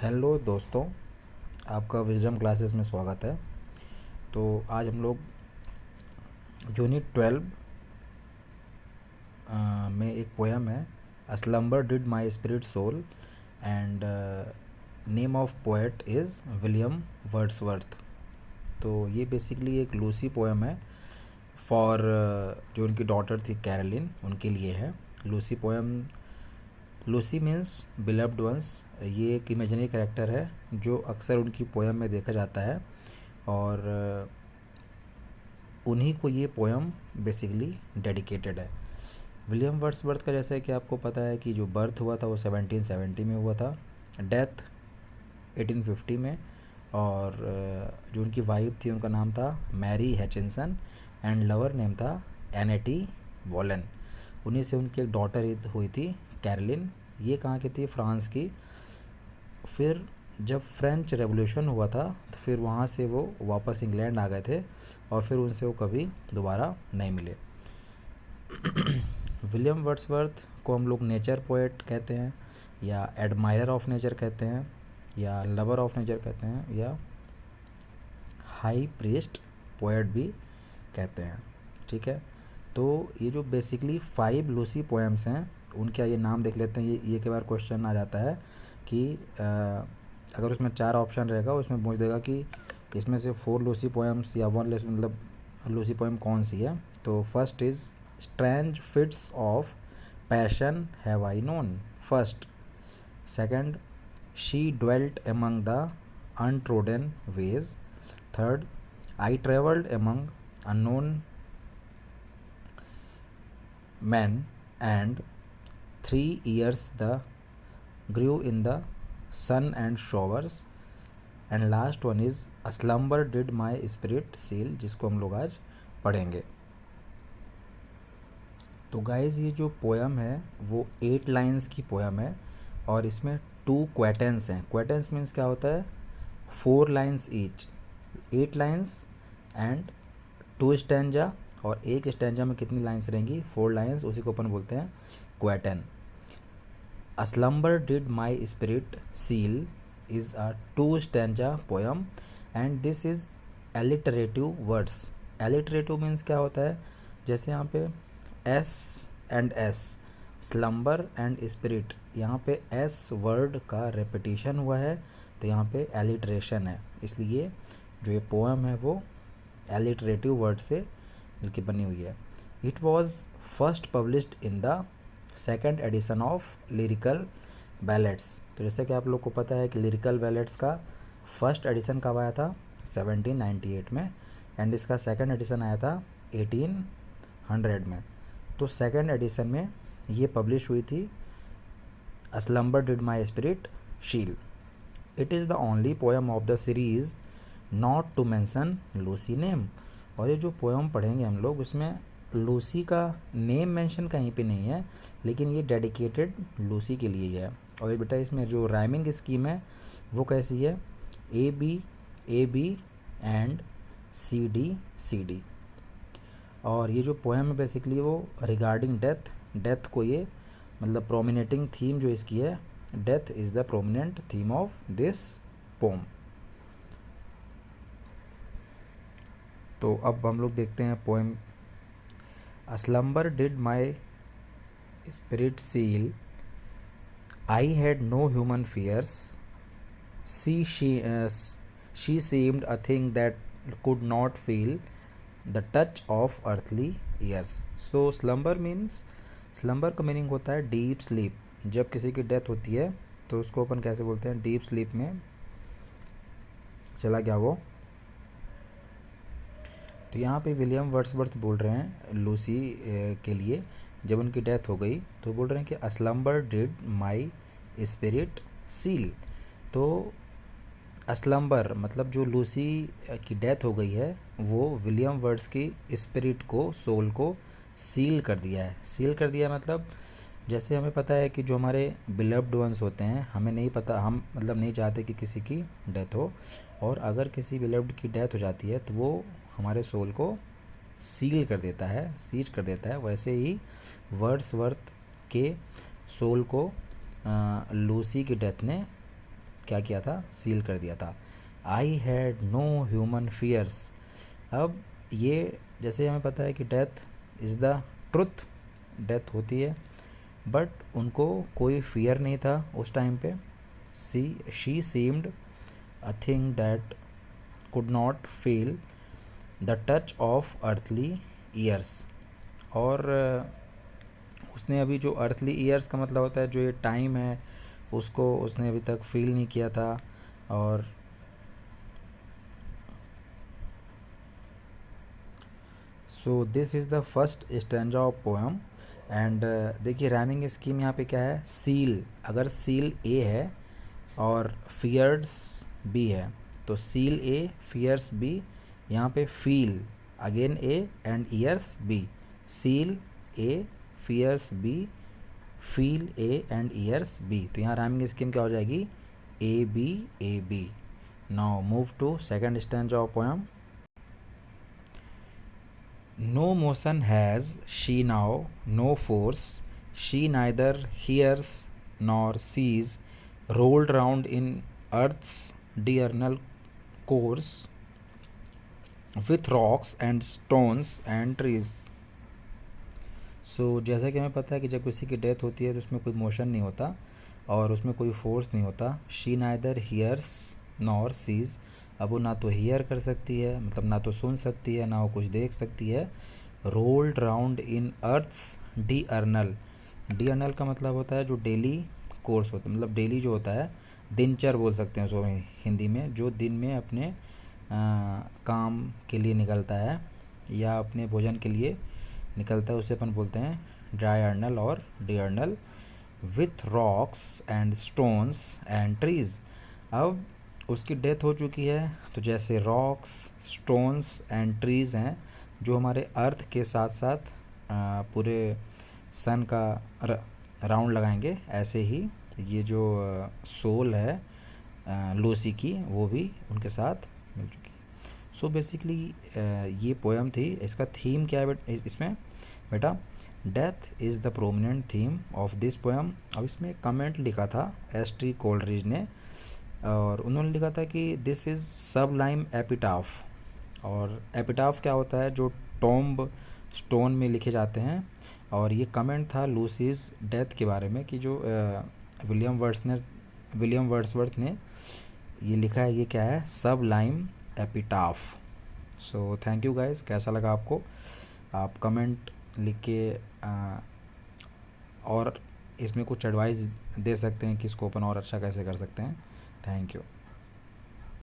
Hello दोस्तों, आपका wisdom classes में स्वागत है। तो आज हम लोग यूनिट 12 में एक पोएम है, a slumber did my spirit soul, and name of poet is William Wordsworth. तो ये बेसिकली एक लूसी पोएम है फॉर जो उनकी डॉटर थी कैरोलिन, उनके लिए है। Lucy poem, Lucy means beloved ones. ये एक इमेजिनरी कैरेक्टर है जो अक्सर उनकी पोएम में देखा जाता है, और उन्हीं को ये पोएम बेसिकली डेडिकेटेड है। विलियम वर्ड्सवर्थ का जैसा है कि आपको पता है कि जो बर्थ हुआ था वो 1770 में हुआ था, डेथ 1850 में। और जो उनकी वाइफ थी उनका नाम था Mary Hutchison, and lover name था एनेटी वॉलन। उन्हीं से उनकी एक डॉटर हुई थी कैरोलिन। ये कहाँ की थी? फ्रांस की। फिर जब फ्रेंच रेवोल्यूशन हुआ था तो फिर वहाँ से वो वापस इंग्लैंड आ गए थे, और फिर उनसे वो कभी दोबारा नहीं मिले। विलियम वर्ड्सवर्थ को हम लोग नेचर पोएट कहते हैं, या एडमायरर ऑफ नेचर कहते हैं, या लवर ऑफ नेचर कहते हैं, या हाई प्रीस्ट पोएट भी कहते हैं। ठीक है, तो ये जो बेसिकली 5 लूसी पोएम्स हैं उनका ये नाम देख लेते हैं। ये कई बार क्वेश्चन आ जाता है कि अगर उसमें 4 ऑप्शन रहेगा उसमें पूछ देगा कि इसमें से 4 लूसी पोएम्स या 1 मतलब लूसी पोएम कौन सी है। तो first is strange fits of passion have I known, first. Second, she dwelt among the untrodden veg, third, I travelled among unknown men, and 3 years the grew in the sun and showers, and last one is a slumber did my spirit seal, जिसको हम लोग आज पढ़ेंगे। तो guys ये जो poem है वो 8 लाइन्स की पोएम है, और इसमें 2 क्वेटेंस हैं। क्वेटेंस मीन्स क्या होता है? 4 lines each, 8 lines and 2 stanza. और एक स्टैंजा में कितनी लाइन्स रहेंगी? 4 लाइन्स, उसी को अपन बोलते हैं क्वेटन। A slumber did my spirit seal is a 2 stanza poem, and this is alliterative words. Alliterative means क्या होता है? जैसे यहाँ पे S and S, slumber and spirit, यहाँ पे एस वर्ड का रेपिटेशन हुआ है, तो यहाँ पे एलिट्रेशन है। इसलिए जो ये पोएम है वो एलिटरेटिव वर्ड से मिलकर बनी हुई है। It was first published in the 2nd edition of lyrical ballads. तो जैसे कि आप लोग को पता है कि लिरिकल बैलेट्स का फर्स्ट एडिशन कब आया था? 1798 में, एंड इसका 2nd एडिशन आया था 1800 में। तो 2nd एडिशन में ये पब्लिश हुई थी, a slumber did my spirit seal. It is the only poem of the series not to mention Lucy name. और ये जो पोएम पढ़ेंगे हम लोग उसमें लूसी का नेम मेंशन कहीं पे नहीं है, लेकिन ये डेडिकेटेड लूसी के लिए ही है। और ये बेटा इसमें जो राइमिंग स्कीम है वो कैसी है? A B and C D. और ये जो पोएम है बेसिकली वो रिगार्डिंग डेथ को ये मतलब प्रोमिनेटिंग थीम जो इसकी है, death is the prominent theme of this poem. तो अब हम लोग देखते हैं poem. A slumber did my spirit seal, I had no human fears, she seemed a thing that could not feel the touch of earthly years. So slumber means, slumber का meaning होता है deep sleep. जब किसी की death होती है तो उसको अपन कैसे बोलते हैं? डीप स्लीप में चला गया वो। तो यहाँ पे विलियम वर्ड्सवर्थ बोल रहे हैं लूसी के लिए, जब उनकी डेथ हो गई तो बोल रहे हैं कि a slumber did my spirit seal. तो अस्लम्बर मतलब जो लूसी की डेथ हो गई है वो विलियम वर्ड्स की स्पिरिट को, सोल को सील कर दिया है। सील कर दिया मतलब जैसे हमें पता है कि जो हमारे बिलव्ड वंस होते हैं, हमें नहीं पता, हम मतलब नहीं चाहते कि किसी की डेथ हो, और अगर किसी बिलव्ड की डेथ हो जाती है तो वो हमारे सोल को सील कर देता है, सीज कर देता है। वैसे ही वर्ड्सवर्थ के सोल को लूसी की डेथ ने क्या किया था, सील कर दिया था। I had no human fears. अब ये जैसे हमें पता है कि death is the truth, death होती है, बट उनको कोई फियर नहीं था उस टाइम पे। She seemed a thing that could not feel the touch of earthly years. और उसने अभी जो अर्थली ईयर्स का मतलब होता है जो ये टाइम है, उसको उसने अभी तक फील नहीं किया था। और so this is the first stanza of poem. And देखिए रैमिंग स्कीम यहाँ पे क्या है, सील, अगर सील ए है और फियर्स बी है तो सील ए फियर्स बी, यहाँ पे feel again A and years B, seal A fears B, feel A and years B. तो यहाँ रैमिंग स्कीम क्या हो जाएगी, A B. Now move to second stanza of poem. No motion has she now, no force, she neither hears nor sees, rolled round in earth's diurnal course, with rocks and stones and trees. जैसा कि हमें पता है कि जब किसी की death होती है तो उसमें कोई मोशन नहीं होता और उसमें कोई फोर्स नहीं होता। She neither hears nor sees, अब वो ना तो हियर कर सकती है, मतलब ना तो सुन सकती है, ना वो कुछ देख सकती है। रोल्ड राउंड इन अर्थ्स डिअर्नल, डिअर्नल का मतलब होता है जो डेली कोर्स होता है, मतलब डेली जो होता है, दिनचर बोल सकते हैं उसको हिंदी में, जो दिन में अपने काम के लिए निकलता है या अपने भोजन के लिए निकलता है, उसे अपन बोलते हैं डायर्नल और diurnal. With rocks and stones and trees, अब उसकी डेथ हो चुकी है तो जैसे रॉक्स, स्टोन्स एंड ट्रीज़ हैं जो हमारे अर्थ के साथ साथ पूरे सन का राउंड लगाएंगे, ऐसे ही ये जो सोल है लूसी की वो भी उनके साथ मिल चुकी है। सो बेसिकली ये पोएम थी। इसका थीम क्या है इसमें बेटा, death is the prominent theme of this poem. अब इसमें कमेंट लिखा था एस.टी. कोलरिज ने, और उन्होंने लिखा था कि दिस इज़ सबलाइम एपिटाफ। और एपिटाफ क्या होता है, जो टॉम्ब स्टोन में लिखे जाते हैं। और ये कमेंट था लूसीज डेथ के बारे में कि जो विलियम वर्ड्सवर्थ ने ये लिखा है, ये क्या है, Sublime epitaph. So thank you guys, कैसा लगा आपको, आप कमेंट लिख के और इसमें कुछ एडवाइस दे सकते हैं कि इसको अपन और अच्छा कैसे कर सकते हैं। Thank you.